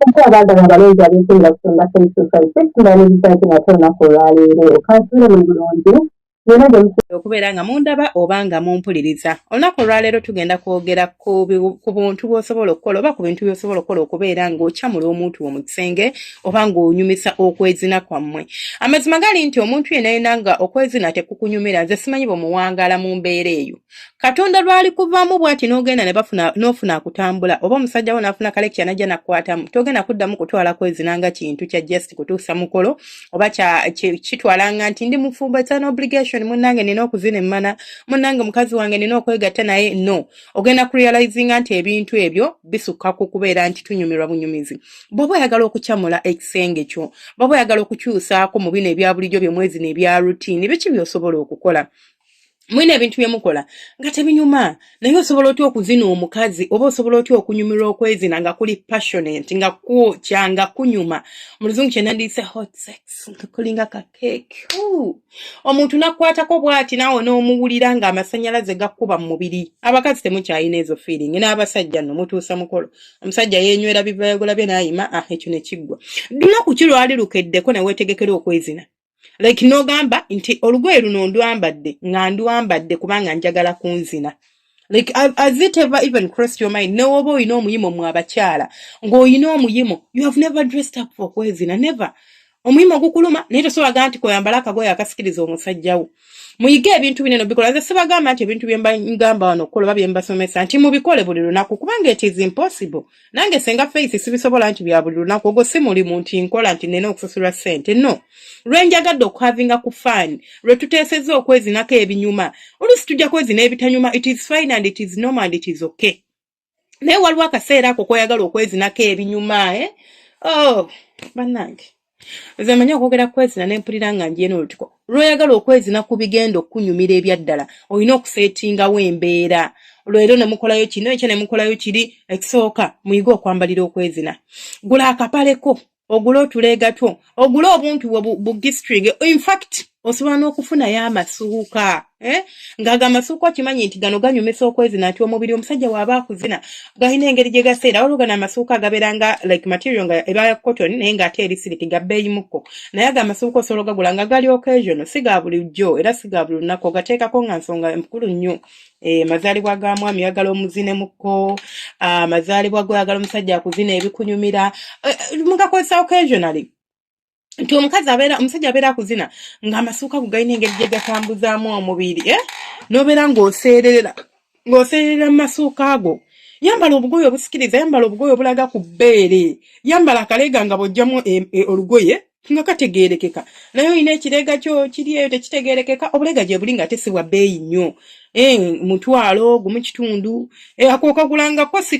abagala abalungi abeesunga kusonga face-to-face tumalirizaaki nate olunaku olwaleero kansule mu bulungi yona gye okubeera nga mundaba oba nga mumpuliriza. Olunaku olwaleero tugenda kwogera ku buntu bw'osobola okukola oba ku bintu by'osobola okukola okubeera ng'okyamula omuntu wo mu kisenge oba ng'onyumisa okwezina kwammwe. Amazima gali nti omuntu yenna nga okwezina tekukunyumira, nze simanyi bw'omuwangaala mu mbeera eyo. Katonda lwali kuvaamu bw'ati n'ogenda n'ofuna akutambula oba omusajja wo n'afuna kalekya najja nakwatamu togenda kuddamu kutwala kwezina nga kintu kya just kutuusa mukolo oba kitwalanga nti ndi mufumbo it's an obligation munnange nina okuzina emmana munnange mukazi wange nina okwegatta naye no ogenda kurealizinga nti ebintu ebyo bisukka ku kubeera nti tunyumirwa bunyumizi. Bw'oba oyagala okukyamula ekisenge kyo bw'oba oyagala okukyusaako mu bino ebya bulijjo bye mwezi n'ebya rutiini biki by'osobola okukola. Mwine ebintu byemukola nga tebinyuma naye osobola otya okuzina omukazi oba osobola otya okunyumirwa okwezina nga kuli passionate nga kwokya nga kunyuma mu luzungu kye nandiyise hot sex nga kulinga ka cake. Omuntu nakwatako bw'ati naawe n'omuwulira nga amasannyalaze gakkuba mu mubiri. Abakazi temukyayina ezo feeling n'abasajja nno mutuusa mukolo omusajja yeenywera bivayagula bye n'ayima ekyo ne kiggwa. Lunaku ki lwali lukeddeko ne weetegekera okwezina. Like n'ogamba nti olugoye luno ndwambadde nga ndwambadde kubanga njagala kunzina. Like has it ever even crossed your mind n'oba oyina omuyimo mu abakyala ng'oyina omuyimo you have never dressed up for kwezina never. Omuyimo gukuluma naye tosobola nti koyambala akagoye akasikiriza omusajjawo. Muyige ebintu binene bikola nze sibagamba nti ebintu bye ngamba wano okukola oba bye mbasomesa nti mubikole buli lunaku kubanga it is impossible. Nange senga face sibisobola nti bya buli lunaku ogwo si mulimu nti nkola nti nina okusasulwa ssente no. Lwenjagadde okuhavinga ku fun lwe tuteesezza okwezinako ebinyuma oluusi tujja kwezina ebitanyuma it is fine and it is normal and it is okay. Naye waliwo akaseera ako koyagala okwezinako ebinyuma bannange nze manya okwogera kwezina n'empulira nga njeena olutuko lw'oyagala okwezina ku bigenda okunyumira ebyaddala olina okuseetingawo embeera. Olwero ne mukolayo kino ekyo ne mukolayo kiri ekisooka muyige okwambalira okwezina. Gula akapaleko ogula otuleega two ogula obuntu bugistring in fact osobola n'okufunayo amasuuka ng'ago amasuuka okimanyi nti gano ganyumisa okwezina nti omubiri omusajja waaba akuzina galina engeri gye gaseera waliwo gano amasuuka gabeeranga like material nga eba cotton naye ng'ate eri siliki ga bbeeyi mukko naye ago amasuuka osobola ogagula nga gali occasion si ga bulijjo era si ga buli lunaku ogateekako nga nsonga nkulu nnyo. Mazaalibwa ga mwami oyagala omuzine mukko mazaalibwa goyagala omusajja akuzina ebikunyumira mugakozesa occasionally. Nti omusajja abeera akuzina ng'amasuuka go galina engeri gye gatambuzaamu omubiri n'obeera ng'oseerera mu masuuka ago. Yambala obugoye obusikiriza yambala obugoye obulaga ku bbeere yambala akaleega nga bw'oggyamu olugoye nga kategeerekeka naye olina ekireega kyo kiri eyo tekitegeerekeka obuleega gye buli nga tesibwa bbeeyi nnyo mutwalo gumu kitundu ako okagulangako si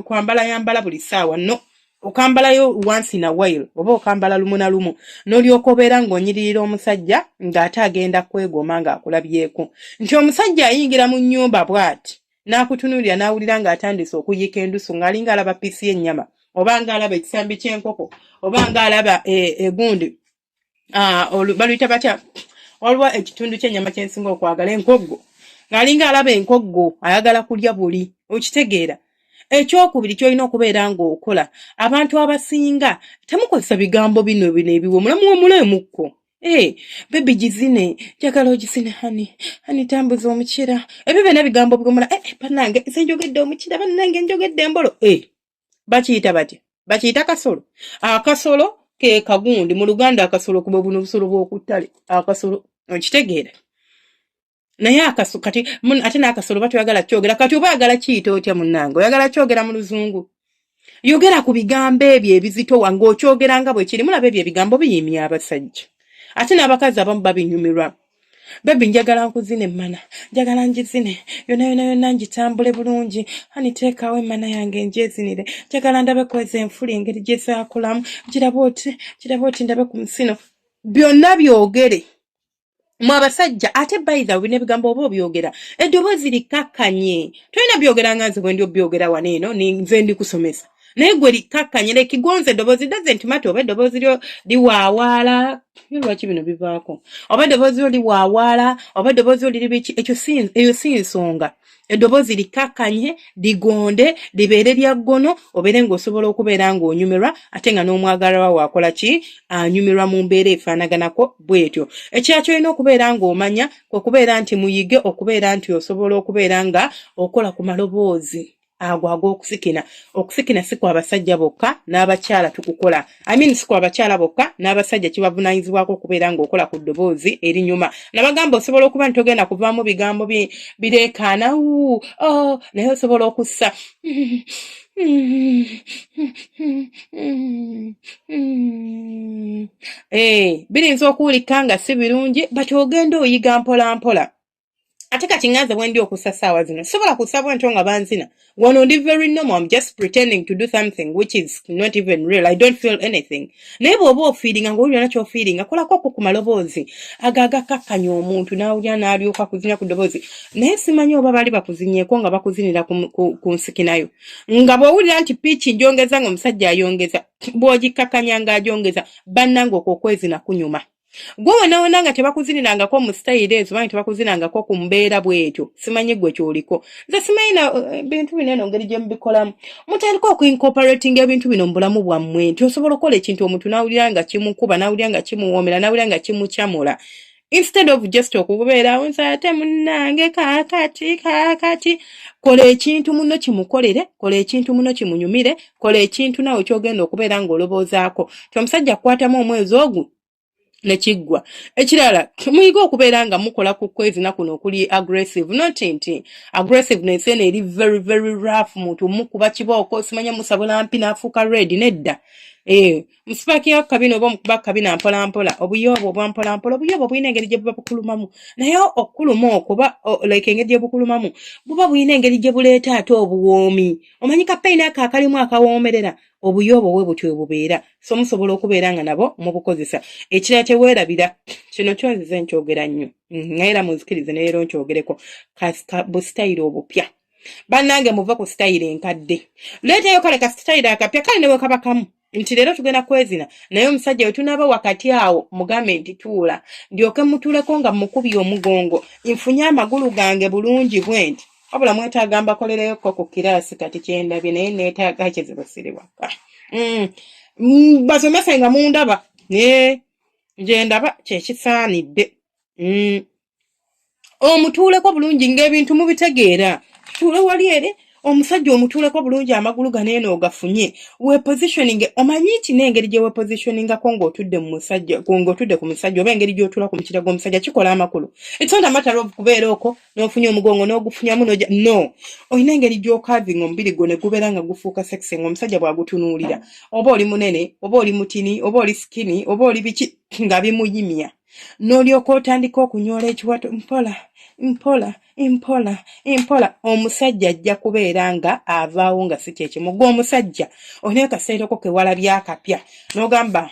kwambala yambala buli ssaawa no okambalayo once in a while oba okambala lumu na lumu n'olyoka obeera ng'onyiririra omusajja ng'ate agenda kwegoma ng'akulabyeko nti omusajja ayingira mu nnyumba bw'ati n'akutunuulira n'awulira ng'atandise okuyiika endusu ng'alinga alaba piisi y'ennyama oba ng'alaba ekisambi ky'enkoko oba ng'alaba egundi baluyita batya waliwo ekitundu ky'ennyama kyensinga okwagala enkoggo ng'alinga alaba enkoggo ayagala kulya buli okitegeera. Ekyokubiri kyolina okubeera ng'okola abantu abasinga temukozesa bigambo bino ebiwo mulamu omuleemukko bebi gizine njagala ogizine hani tambuza omukira ebyo byonna bigambo bigomula bannange nze njogedde omukira bannange njogedde embolo bakiyita batya bakiyita kasolo. Akasolo ke kagundi mu Luganda akasolo kuba buno busolo bw'okuttale akasolo okitegeera. Naye akaso kati ate n'akasolo batuyagala kyogera kati oba yagala kiyita otya munnange oyagala kyogera mu luzungu yogera ku bigambo ebyo ebizito wange okyogera nga bwe kiri mulaba ebyo ebigambo biyimya abasajja ate n'abakazi abamu babinyumirwa. Bebi njagala nkuzine emmana njagala ngizine yonna ngitambule bulungi hani teekawo emmana yange njezinire njagala ndabe kweza enfuli engeri gye zaakulamu giraba oti ndabe ku musino byonna byogere mu abasajja ate by the way n'ebigambo oba obyogera eddoboozi likakkanye tolina byogera nga nze bwe ndi obyogera wano eno nze ndi kusomesa naye gwe likkakkanyira ekigonze eddoboozi doesn't matter oba eddoboozi lyo liwaawaala lwaki bino bivaako oba eddoboozi lyo liwaawaala oba eddoboozi lyo liri biki eyo si nsonga eddoboozi likkakkanye ligonde libeere lya ggono obeere ng'osobola okubeera ng'onyumirwa ate nga n'omwagalwa wakola ki anyumirwa mu mbeera efaanaganako bw'etyo ekira kyolina okubeera ng'omanya kwe kubeera nti muyige okubeera nti osobola okubeera nga okola ku maloboozi ago ag'okusikina okusikina si kwa basajja bokka n'abakyala tukukola si kwa bakyala bokka n'abasajja kibavunaanyizibwako okubeera ng'okola ku ddoboozi erinyuma nabagamba osobola okuba ntogenda kuvaamu bigambo bireekaana naye osobola okussa birinza okuwulika nga si birungi bati ogenda oyiga mpola mpola ate kati nganze bwe ndi okussa ssaawa zino sobola kussa bwentyo nga banzina wano ndi very normal I'm just pretending to do something which is not even real I don't feel anything naye bw'oba ofiiringa ng'owulira nakyo ofiiringa kolako ku maloboozi agakakkanya omuntu n'awulira n'alyoka kuzinya ku ddoboozi naye simanyi oba baali bakuzinyeeko nga bakuzinira ku nsikinayo nga bw'owulira nti piiki ngyongeza ng'omusajja ayongeza bw'ogikkakkanya ng'agyongeza bannange okwezina kunyuma gwe wenaawona nga tebakuzininangako mu sitayiro ezo bangi tebakuzinangako ku mbeera bw'etyo simanyi gwe kyoliko nze simanyi na bintu bino eno ngeri gye mubikolamu mutandika okuincorporatinga ebintu bino mu bulamu bwammwe nti osobola okukola ekintu omuntu n'awulira nga kimukuba n'awulira nga kimuwoomera n'awulira nga kimukyamula instead of just okubeerawo nti ate munnange kaakati kola ekintu muno kimukolere kola ekintu muno kimunyumire kola ekintu naawe kyogenda okubeera ng'oloboozaako ti omusajja kukwatamu omwezi ogwo nekiggwa ekirala muyiga okubeera nga mukola ku kwezina kuno okuli aggressive not nti aggressiveness eno eri very very rough muntu mukuba kibooko simanya musabula mpi n'afuuka red nedda musipakiya kabina oba omukuba kabina mpolampola obuyooba obwampolampola obuyooba bulina engeri gye buba bukulumamu naye okuluma okuba like engeri gye bukulumamu buba bulina engeri gye buleeta ate obuwoomi omanyi kapeyini ako akalimu akawoomerera obuyooba bwe butyo bubeera so musobola okubeera nga nabo mubukozesa ekirala kyeweerabira kino kyonzize nkyogera nnyo naye era munzikirize neero nkyogereko busitayiro obupya bannange muve ku sitayiro enkadde leetayo kale ka sitayiro akapya kale ne bwe kaba kamu nti leero tugenda kwezina naye omusajja we tunaaba wakati awo mugambe nti tuula ndyoke mutuuleko nga mukubye omugongo nfunye amagulu gange bulungi bwe nti wabula mwetaaga mbakolereyoko ku kiraasi kati kyendabye naye neetaaga kyezibasire waka basomese nga mundaba nje ndaba kyekisaanidde omutuuleko bulungi ng'ebintu mubitegeera tuule wali ere omusajja omutuuleko bulungi amagulu ganeeno ogafunye wepositioning omanyi nti n'engeri gye wepositioningako ng'otudde ku musajja oba engeri gy'otuula ku mukira gw'omusajja kikola amakulu it's not a matter of kubeera okwo n'ofunye omugongo n'ogufunyamu noja no olina engeri gy'okavinga omubiri gwo ne gubeera nga gufuuka sexy ng'omusajja bw'agutunuulira oba oli munene oba oli mutini oba oli skinny oba oli biki nga bimuyimya n'olyoka otandika okunyoola ekiwato mpola omusajja ajja kubeera nga avaawo nga si kyekimu gw'omusajja olina kaseereko kewalabye akapya n'ogamba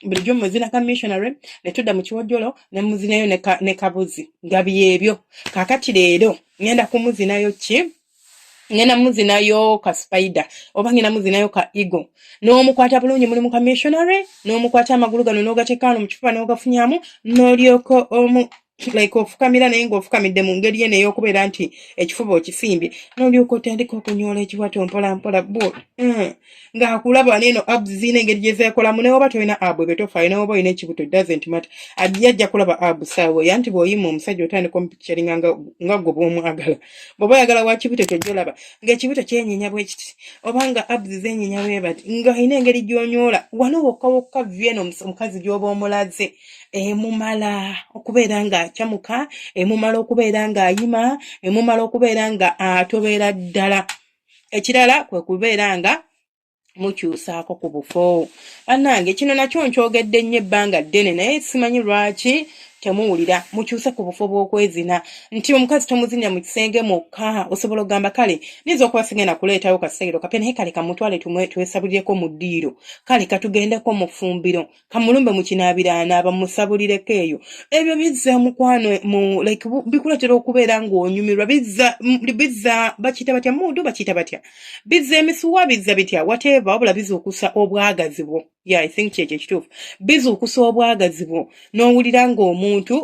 bulijjo muzina ka missionary ne tudda mu kiwojjolo ne muzinayo ne kabuzi nga byebyo kaakati leero ngenda kumuzinayo ki ngenda muzinayo ka spider oba ngenda muzinayo ka eagle n'omukwata bulungi mulimu ka missionary n'omukwata amagulu gano n'ogateekaano mu kifuba n'ogafunyamu n'olyoko like ofukamira naye ng'ofukamidde mu ngeri eno ey'okubeera nti ekifuba okisimbye n'olyoka otandika okunyoola ekiwato mpolampola bwo ng'akulaba neeno abs zirina engeri gye zeekolamu naye oba tolina abu ebetofaayo naye oba olina ekibuto doesn't matter ajja kulaba abu saawe ya nti bw'oyima omusajja otandika omupicturinga nga gwe bw'omwagala bw'oba oyagala wa kibuto kyojja olaba ng'ekibuto kyenyinya bwe kiti oba nga abs zeenyinya bwe bati ng'olina engeri gy'onyoola wano wokka vyeno omukazi gy'oba omulaze emumala okubeera nga akyamuka emumala okubeera nga ayima emumala okubeera nga atobeera ddala ekirala kwe kubeera nga mukyusaako ku bufo bannange kino nakyo nkyogedde nnyo ebbanga ddene naye simanyi lwaki temuwulira mukyuse ku bufo bw'okwezina nti omukazi tomuzinya mu kisenge mwokka osobola okugamba kale niza okuba sigenda kuleetayo kaseero kapya naye kale kamutwale twesabulireeko mu ddiiro kale katugendeko mu ffumbiro kamulumbe mu kinaabiraanaaba musabulireko eyo ebyo bizza mukwano like bikuletera okubeera ng'onyumirwa bizza bakiyita batya muudu bakiyita batya bizza emisuwa bizza bitya whatever wabula bizuukusa obwagazi bwo I think kyekyo ekituufu bizuukusa obwagazi bwo n'owulira ng'omuntu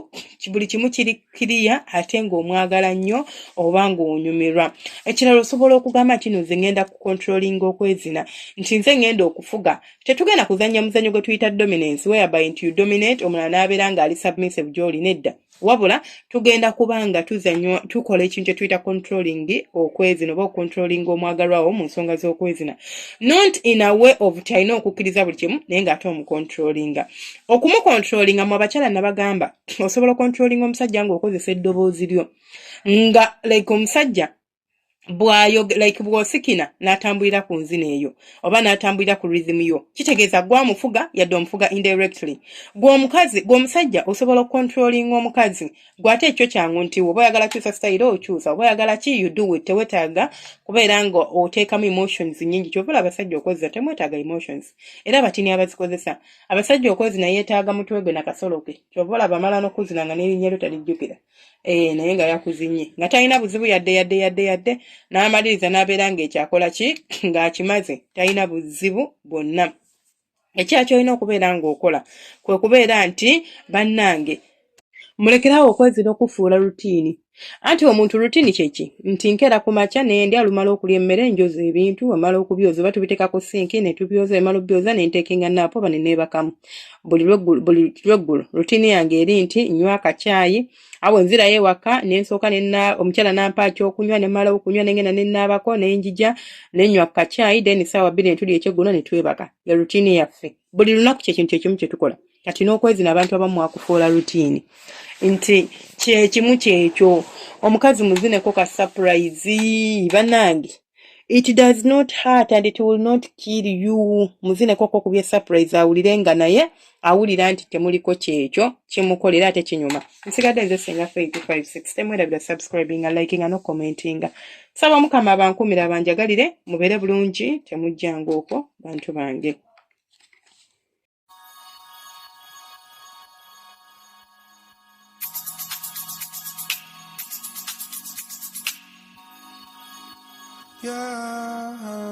buli kimu kiri kiriya ate ng'omwagala nnyo oba ng'onyumirwa ekirala osobola okugamba nti nze ngenda ku controlling okwezina nti nze ngenda okufuga tetugenda kuzannya muzannyo gwe tuyita dominance whereby nti you dominate omulala n'abeera ng'ali submissive gy'oli nedda wabula tugenda kubanga tukola ekintu kye tuyita controlling okwezina oba controlling omwagalwawo mu nsonga z'okwezina not in a way of ti alina okukkiriza buli kimu naye ng'ate omucontrollinga okumucontrollinga mu abakyala nabagamba osobola controllinga omusajja ng'okozesa eddoboozi lyo nga like omusajja bw'osikina n'atambulira ku nzina eyo oba n'atambulira ku rhythm yo kitegeeza gwamufuga yadde omufuga indirectly gw'omusajja osobola okontrolinga omukazi gw'ate ekyo kyangu nti oba oyagala kyusa style okyusa oba oyagala ki you do it tewetaaga kubeera nga oteekamu emotions nnyingi kyovula abasajja okwezina temwetaaga emotions era abatini abazikozesa abasajja okwezina yeetaaga mutwe gwe nakasolo ke kyovula bamala n'okuzina nga n'erinnya lyo talijjukira naye nga yakuzinye nga talina buzibu yadde n'amaliriza n'abeera ng'ekyakola ki ng'akimaze talina buzibu bwonna ekya kyolina okubeera ng'okola kwe kubeera nti bannange mulekerawo okwezina okufuula rutiini anti omuntu rutiini kyeki nti nkera ku makya nendi alumala okulya emmere njoza ebintu amala okubyoza oba tubiteeka ku sinki ne tubyoza emala obyoza ne nteekenga naapo oba ne neebakamu buli lweggulu rutiini yange eri nti nywa akacaayi awo nzirayo ewaka nensooka omukyala nampa ekyokunywa ne mmalawo okunywa nengenda ne nnaabako ne njija ne nnywa akacaayi then ssaawa 2 ne tulya ekyeggulo ne twebaka ya rutiini yaffe buli lunaku kyekintu kyekimu kye tukola kati n'okwezina abantu abamu mwakufuula rutiini nti kyekimu kyekyo omukazi muzineko ka surprise bannange it does not hurt and it will not kill you muzineko ko kubye surprise awulire nga naye awulira nti temuliko kyekyo kimukolera ate kinyuma nsigadde nze Senga Faith 256 temwerabira subscribing and liking and commenting saba mukama abankumira abanjagalire mubere bulungi temujjanga okwo bantu bange. Yeah.